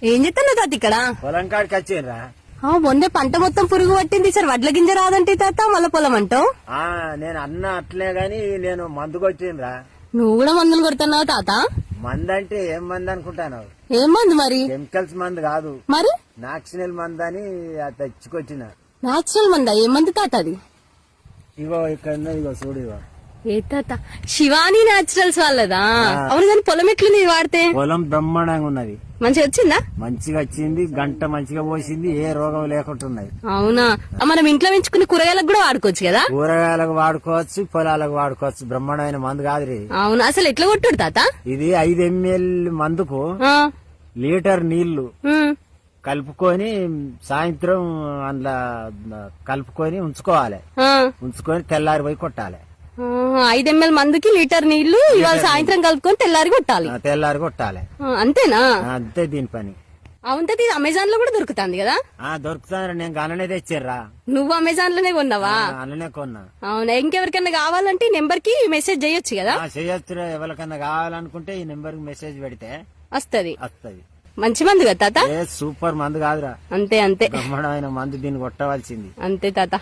ఏం చెప్తాను తాత ఇక్కడ? పొలం కాడికి వచ్చిండ్రా. మొన్నే పంట మొత్తం పురుగు పట్టింది సార్, వడ్ల గింజ రాదంటే తాత మళ్ళా పొలం అంటావు. నేను అన్న అట్లే గాని నేను మందు కొట్టిండ్రా. నువ్వు కూడా మందులు కొడుతున్నావు తాత? మందు అంటే ఏం మందు అనుకుంటాను? ఏం మందు మరి? కెమికల్స్ మందు కాదు, మరి నాక్సినల్ మందు అని తెచ్చుకొచ్చిన. నాచురల్ మందా? ఏం మందు తాత అది? ఇగో ఇక్కడ ఇగో చూడు. ఇగో ఏ తాత? శివాని నాచురల్స్ వాళ్ళదా? అవును కానీ పొలం ఎట్లుంది వాడితే? పొలం బ్రహ్మాండంగా ఉన్నది, మంచిగా వచ్చిందా? మంచిగా వచ్చింది, గంట మంచిగా పోసింది, ఏ రోగం లేకుంటున్నది. అవునా? మనం ఇంట్లో పెంచుకునే కూరగాయలకు కూడా వాడుకోవచ్చు కదా? కూరగాయలకు వాడుకోవచ్చు, పొలాలకు వాడుకోవచ్చు. బ్రహ్మాండమైన మందు కాదురి. అవునా? అసలు ఎట్లా కొట్టుడు తాత? ఇది 5 ml మందుకు లీటర్ నీళ్లు కలుపుకొని సాయంత్రం అందులో కలుపుకొని ఉంచుకోవాలి. ఉంచుకొని తెల్లారి పోయి కొట్టాలి. 5 ml మందుకి లీటర్ నీళ్లు ఇవాళ సాయంత్రం కలుపుకొని తెల్లారి కొట్టాలి. తెల్లారి కొట్టాలి, అంతేనా? అంతే దీని పని. అవును, అమెజాన్ లో కూడా దొరుకుతుంది కదా? దొరుకుతాను, నేను గననే తెచ్చారా. నువ్వు అమెజాన్ లోనే కొన్నావా? అన్ననే కొన్నా. అవునా? ఇంకెవరికన్నా కావాలంటే ఈ నెంబర్ కి మెసేజ్ చేయొచ్చు కదా? చేయొచ్చు, ఎవరికన్నా కావాలనుకుంటే ఈ నెంబర్ కి మెసేజ్ పెడితే వస్తది. మంచి మందు కదా తాత? సూపర్ మందు కాదురా. అంతే బ్రహ్మాండమైన మందు, దీన్ని కొట్టవలసింది. అంతే తాత.